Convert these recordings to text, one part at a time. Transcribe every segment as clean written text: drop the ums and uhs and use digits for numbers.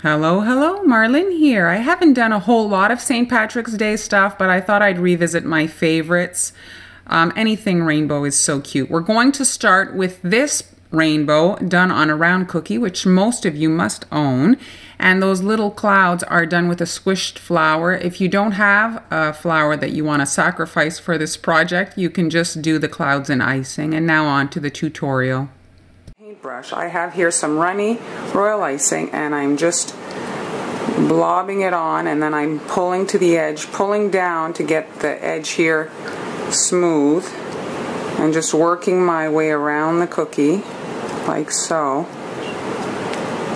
Hello, Marlene here. I haven't done a whole lot of St. Patrick's Day stuff, but I thought I'd revisit my favorites. Anything rainbow is so cute. We're going to start with this rainbow done on a round cookie, which most of you must own. And those little clouds are done with a squished flour. If you don't have a flour that you want to sacrifice for this project, you can just do the clouds in icing. And now on to the tutorial. Paintbrush. I have here some runny royal icing, and I'm just blobbing it on, and then I'm pulling to the edge, pulling down to get the edge here smooth, and just working my way around the cookie like so.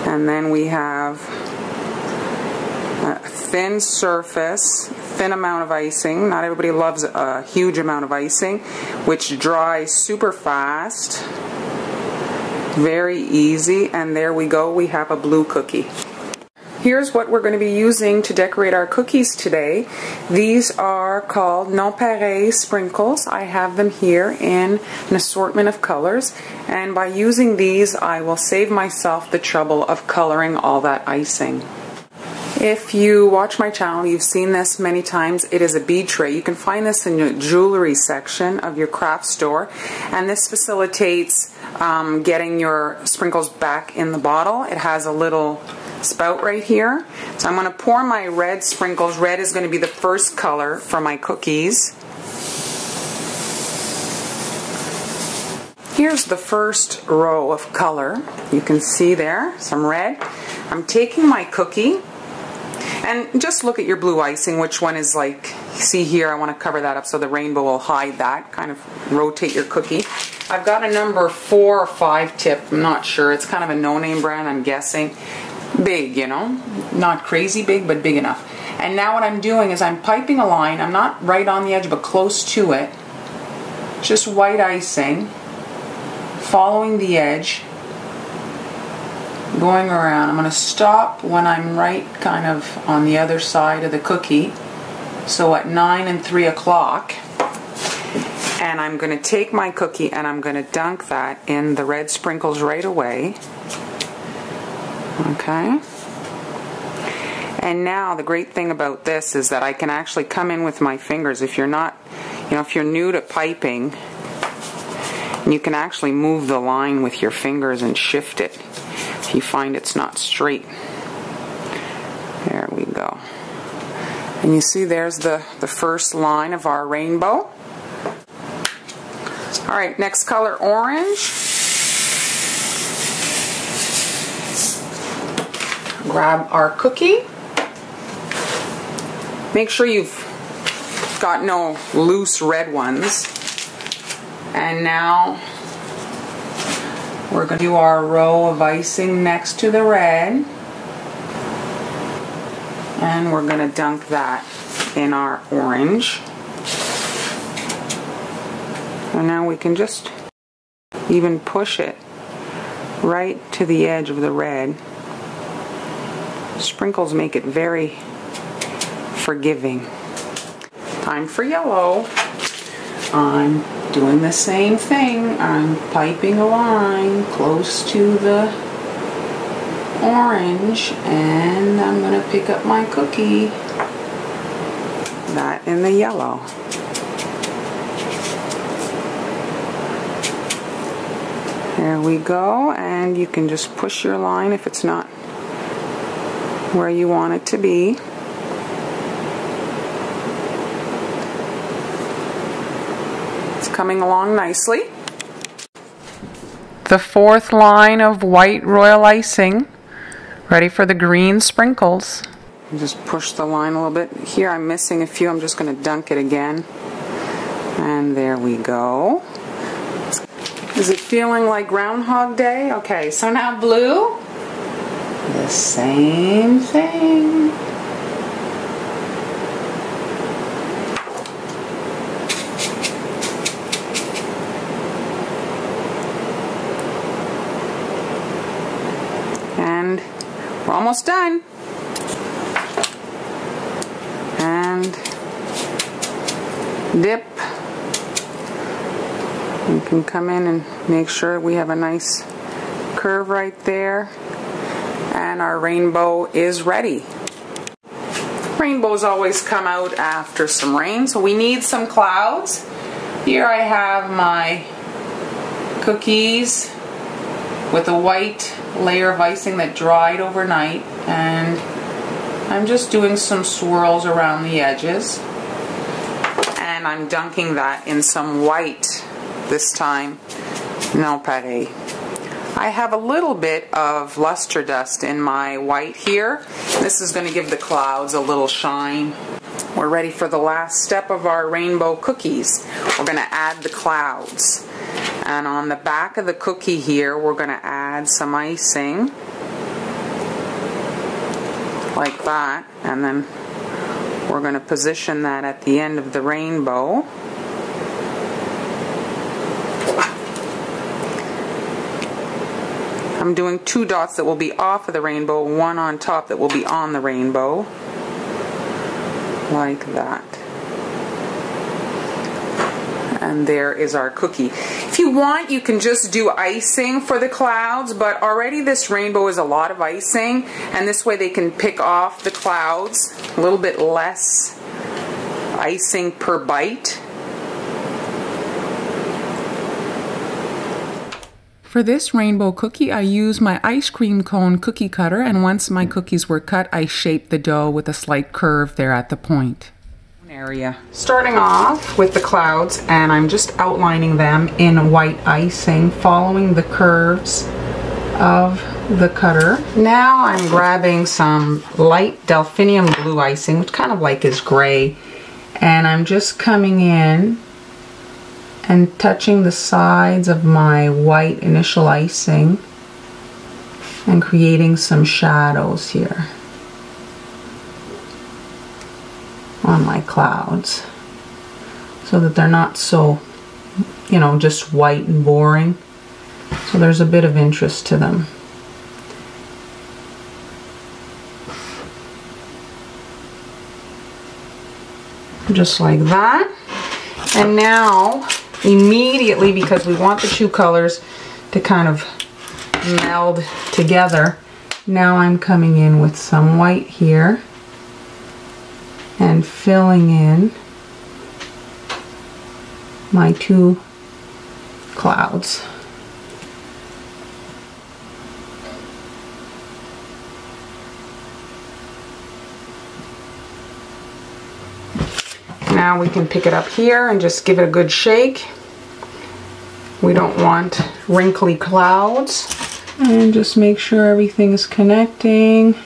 And then we have a thin surface, thin amount of icing. Not everybody loves a huge amount of icing, which dries super fast. Very easy, and there we go, we have a blue cookie. Here's what we're going to be using to decorate our cookies today. These are called nonpareil sprinkles. I have them here in an assortment of colors, and by using these I will save myself the trouble of coloring all that icing. If you watch my channel, you've seen this many times. It is a bead tray. You can find this in your jewelry section of your craft store, and this facilitates getting your sprinkles back in the bottle. It has a little spout right here. So I'm going to pour my red sprinkles. Red is going to be the first color for my cookies. Here's the first row of color. You can see there some red. I'm taking my cookie, and just look at your blue icing, which one is like, see here, I want to cover that up so the rainbow will hide that. Kind of rotate your cookie. I've got a number 4 or 5 tip, I'm not sure. It's kind of a no-name brand, I'm guessing. Big, you know, not crazy big, but big enough. And now what I'm doing is I'm piping a line. I'm not right on the edge, but close to it. Just white icing, following the edge, going around. I'm going to stop when I'm right kind of on the other side of the cookie, so at 9 and 3 o'clock, and I'm going to take my cookie and I'm going to dunk that in the red sprinkles right away. Okay, and now the great thing about this is that I can actually come in with my fingers. If you're not, you know, if you're new to piping, you can actually move the line with your fingers and shift it if you find it's not straight. There we go. And you see there's the first line of our rainbow. Alright, next color, orange. Grab our cookie. Make sure you've got no loose red ones. And now we're going to do our row of icing next to the red, and we're going to dunk that in our orange. And now we can just even push it right to the edge of the red. Sprinkles make it very forgiving. Time for yellow. I'm doing the same thing. I'm piping a line close to the orange, and I'm going to pick up my cookie, that in the yellow. There we go, and you can just push your line if it's not where you want it to be. Coming along nicely. The fourth line of white royal icing, ready for the green sprinkles. Just push the line a little bit. Here I'm missing a few, I'm just going to dunk it again. And there we go. Is it feeling like Groundhog Day? Okay, so now blue. The same thing. And we're almost done. And dip. You can come in and make sure we have a nice curve right there. And our rainbow is ready. Rainbows always come out after some rain, so we need some clouds. Here I have my cookies with a white layer of icing that dried overnight, and I'm just doing some swirls around the edges, and I'm dunking that in some white this time, nonpareil. I have a little bit of luster dust in my white here. This is going to give the clouds a little shine. We're ready for the last step of our rainbow cookies. We're going to add the clouds. And on the back of the cookie here, we're going to add some icing. Like that. And then we're going to position that at the end of the rainbow. I'm doing 2 dots that will be off of the rainbow, 1 on top that will be on the rainbow. Like that. And there is our cookie. If you want, you can just do icing for the clouds, but already this rainbow is a lot of icing, and this way they can pick off the clouds, a little bit less icing per bite. For this rainbow cookie, I use my ice cream cone cookie cutter, and once my cookies were cut, I shaped the dough with a slight curve there at the point. Area. Starting off with the clouds, and I'm just outlining them in white icing, following the curves of the cutter. Now I'm grabbing some light delphinium blue icing, which kind of like is gray, and I'm just coming in and touching the sides of my white initial icing and creating some shadows here on my clouds so that they're not so, you know, just white and boring. So there's a bit of interest to them. Just like that. And now immediately, because we want the 2 colors to kind of meld together, now I'm coming in with some white here and filling in my 2 clouds. Now we can pick it up here and just give it a good shake. We don't want wrinkly clouds. And just make sure everything is connecting.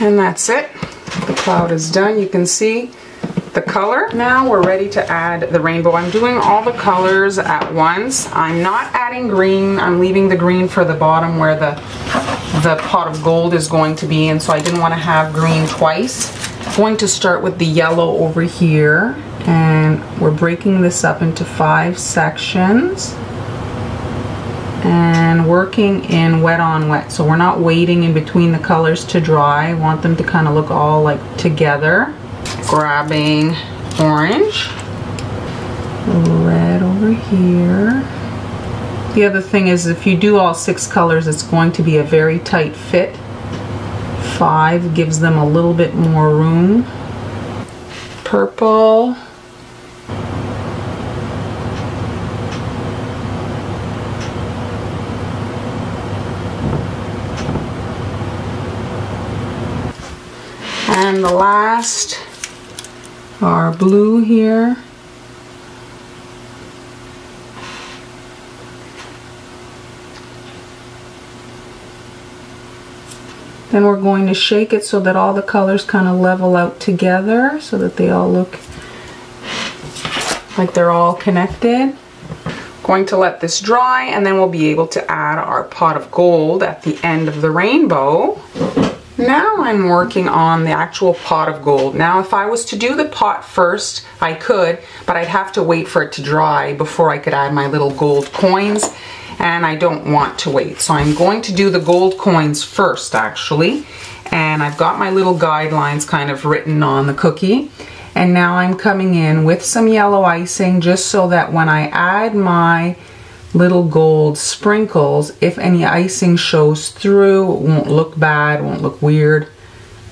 And that's it. The cloud is done. You can see the color. Now we're ready to add the rainbow. I'm doing all the colors at once. I'm not adding green. I'm leaving the green for the bottom where the pot of gold is going to be, and so I didn't want to have green twice. I'm going to start with the yellow over here, and we're breaking this up into 5 sections and working in wet on wet. So we're not waiting in between the colors to dry. I want them to kind of look all like together. Grabbing orange, red over here. The other thing is, if you do all 6 colors, it's going to be a very tight fit. 5 gives them a little bit more room. Purple. And the last are blue here. Then we're going to shake it so that all the colors kind of level out together, so that they all look like they're all connected. Going to let this dry, and then we'll be able to add our pot of gold at the end of the rainbow. Now I'm working on the actual pot of gold. Now if I was to do the pot first, I could, but I'd have to wait for it to dry before I could add my little gold coins, and I don't want to wait. So I'm going to do the gold coins first, actually. And I've got my little guidelines kind of written on the cookie. And now I'm coming in with some yellow icing, just so that when I add my little gold sprinkles. If any icing shows through, it won't look bad, won't look weird.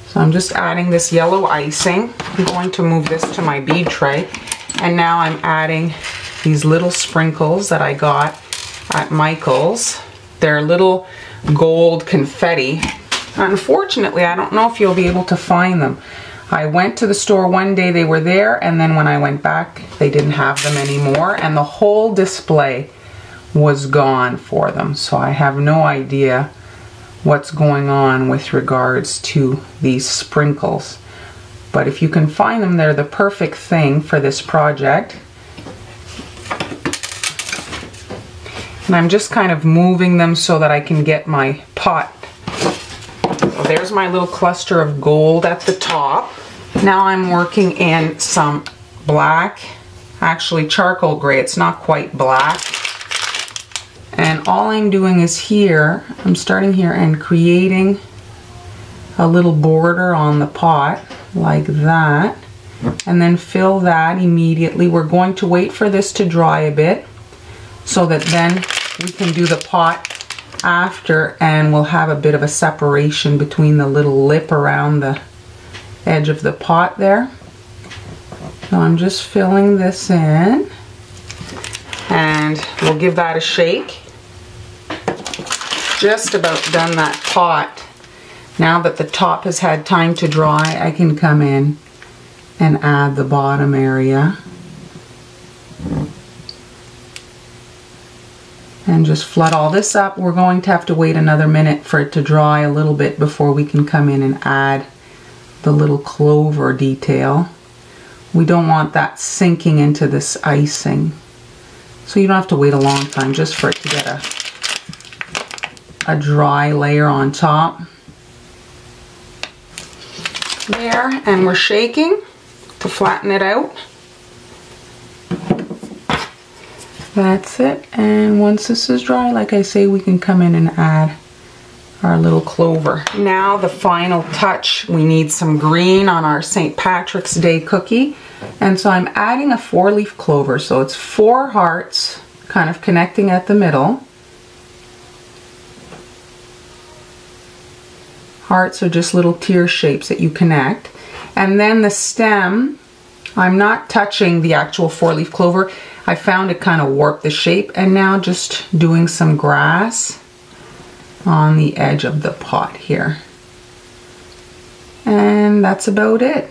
So I'm just adding this yellow icing. I'm going to move this to my bead tray. And now I'm adding these little sprinkles that I got at Michael's. They're little gold confetti. Unfortunately, I don't know if you'll be able to find them. I went to the store one day, they were there, and then when I went back, they didn't have them anymore, and the whole display was gone for them. So I have no idea what's going on with regards to these sprinkles. But if you can find them, they're the perfect thing for this project. And I'm just kind of moving them so that I can get my pot. So there's my little cluster of gold at the top. Now I'm working in some black, actually charcoal gray. It's not quite black. And all I'm doing is here, I'm starting here and creating a little border on the pot like that. And then fill that immediately. We're going to wait for this to dry a bit so that then we can do the pot after, and we'll have a bit of a separation between the little lip around the edge of the pot there. So I'm just filling this in, and we'll give that a shake. Just about done that pot. Now that the top has had time to dry, I can come in and add the bottom area. And just flood all this up. We're going to have to wait another minute for it to dry a little bit before we can come in and add the little clover detail. We don't want that sinking into this icing. So you don't have to wait a long time just for it to get a dry layer on top. There, and we're shaking to flatten it out. That's it, and once this is dry, like I say, we can come in and add our little clover. Now the final touch, we need some green on our St. Patrick's Day cookie, and so I'm adding a 4-leaf clover, so it's 4 hearts kind of connecting at the middle. Hearts are just little tear shapes that you connect, and then the stem, I'm not touching the actual 4-leaf clover. I found it kind of warped the shape, and now just doing some grass on the edge of the pot here. And that's about it.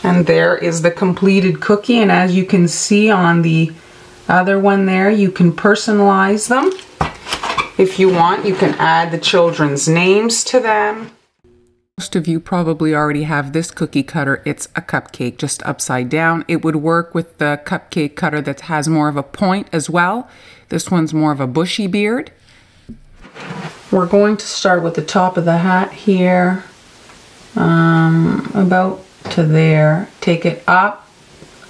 And there is the completed cookie, and as you can see on the other one there, you can personalize them. If you want, you can add the children's names to them. Most of you probably already have this cookie cutter. It's a cupcake, just upside down. It would work with the cupcake cutter that has more of a point as well. This one's more of a bushy beard. We're going to start with the top of the hat here, about to there. Take it up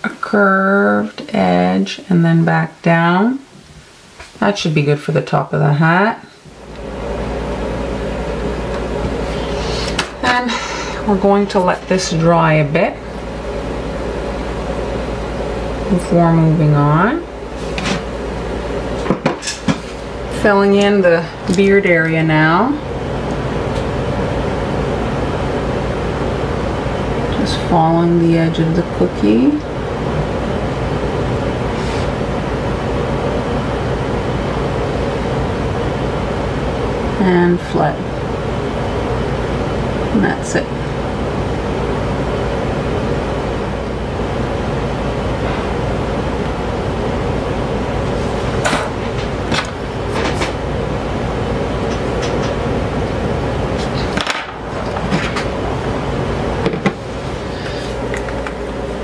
a curved edge and then back down. That should be good for the top of the hat. And we're going to let this dry a bit before moving on. Filling in the beard area now. Just following the edge of the cookie. And flood. And that's it.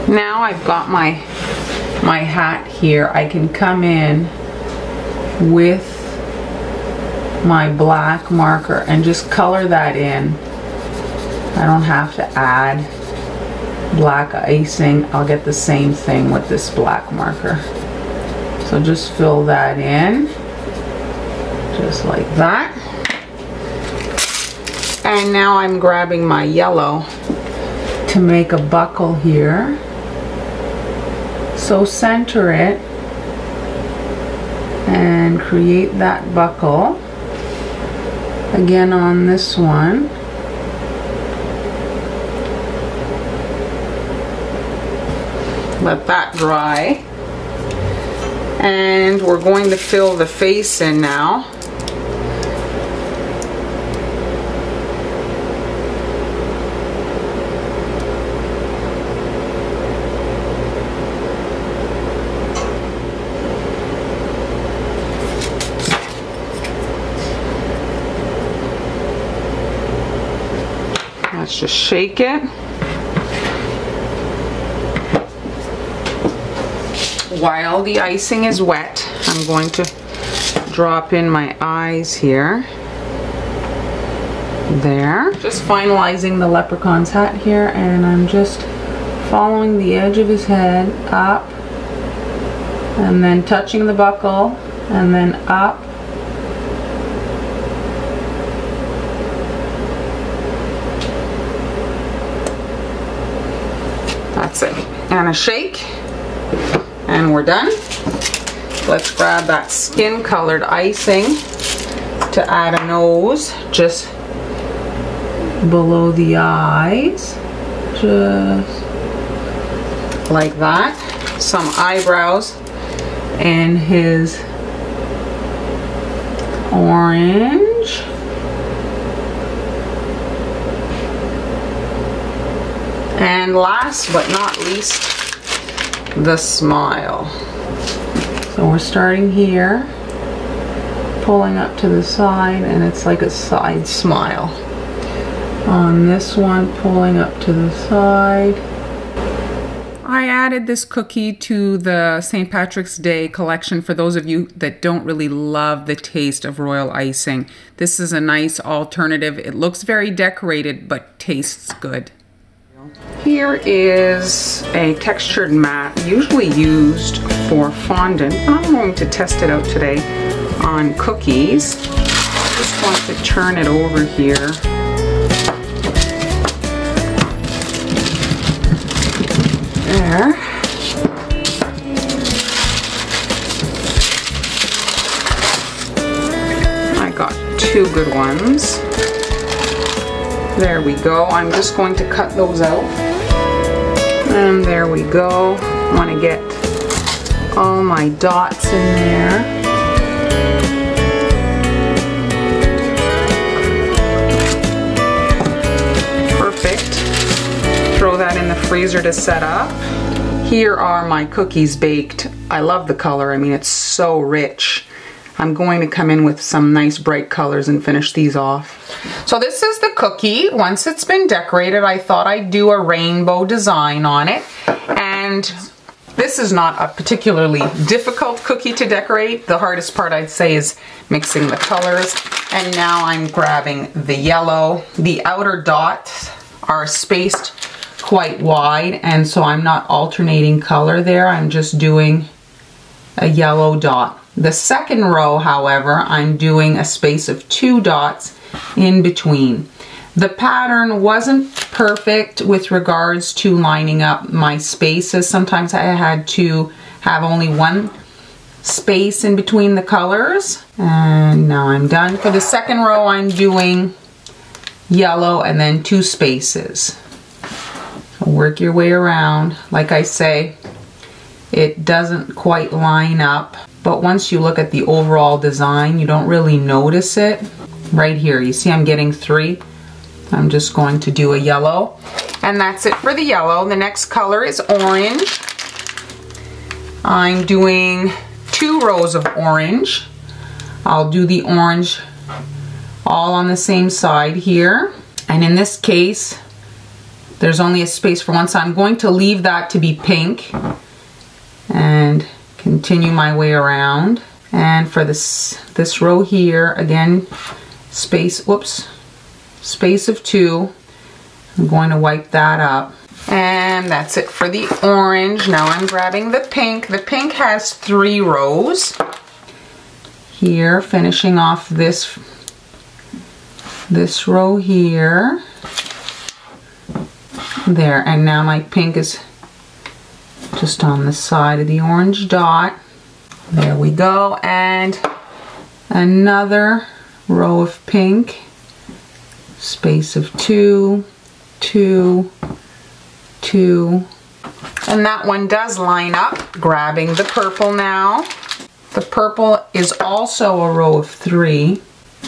Now I've got my hat here. I can come in with my black marker and just color that in. I don't have to add black icing. I'll get the same thing with this black marker. So just fill that in, just like that. And now I'm grabbing my yellow to make a buckle here. So center it and create that buckle. Again on this one. Let that dry. And we're going to fill the face in now. Let's just shake it. While the icing is wet, I'm going to drop in my eyes here. There. Just finalizing the leprechaun's hat here, and I'm just following the edge of his head up, and then touching the buckle, and then up. That's it. And a shake. And we're done. Let's grab that skin colored icing to add a nose just below the eyes. Just like that. Some eyebrows and his orange. And last but not least, the smile. So we're starting here, pulling up to the side, and it's like a side smile. On this one, pulling up to the side. I added this cookie to the St. Patrick's Day collection for those of you that don't really love the taste of royal icing. This is a nice alternative. It looks very decorated, but tastes good. Here is a textured mat, usually used for fondant. I'm going to test it out today on cookies. I just want to turn it over here. There. I got two good ones. There we go. I'm just going to cut those out. And there we go. I want to get all my dots in there. Perfect. Throw that in the freezer to set up. Here are my cookies baked. I love the color. I mean, it's so rich. I'm going to come in with some nice bright colors and finish these off. So this is the cookie. Once it's been decorated, I thought I'd do a rainbow design on it. And this is not a particularly difficult cookie to decorate. The hardest part, I'd say, is mixing the colors. And now I'm grabbing the yellow. The outer dots are spaced quite wide, and so I'm not alternating color there. I'm just doing a yellow dot. The second row, however, I'm doing a space of 2 dots in between. The pattern wasn't perfect with regards to lining up my spaces. Sometimes I had to have only 1 space in between the colors. And now I'm done. For the second row, I'm doing yellow and then 2 spaces. So work your way around. Like I say, it doesn't quite line up. But once you look at the overall design, you don't really notice it. Right here, you see I'm getting 3. I'm just going to do a yellow. And that's it for the yellow. The next color is orange. I'm doing 2 rows of orange. I'll do the orange all on the same side here. And in this case, there's only a space for 1, so I'm going to leave that to be pink. And continue my way around. And for this row here, again, space of 2. I'm going to wipe that up. And that's it for the orange. Now I'm grabbing the pink. The pink has 3 rows. Here, finishing off this row here. There, and now my pink is just on the side of the orange dot. There we go, and another row of pink, space of 2, 2, 2, and that one does line up. Grabbing the purple now. The purple is also a row of 3,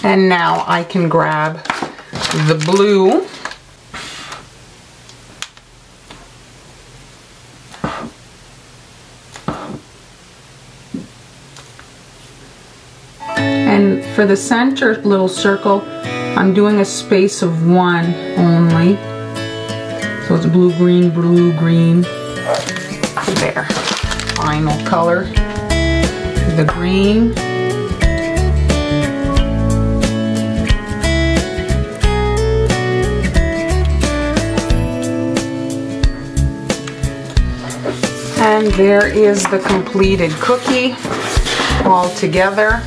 and now I can grab the blue. And for the center little circle, I'm doing a space of 1 only. So it's blue, green, blue, green. There. Final color. The green. And there is the completed cookie all together.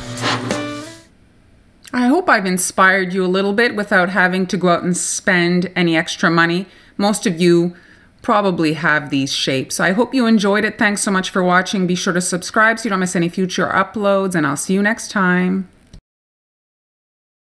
I hope I've inspired you a little bit without having to go out and spend any extra money. Most of you probably have these shapes. I hope you enjoyed it. Thanks so much for watching. Be sure to subscribe so you don't miss any future uploads, and I'll see you next time.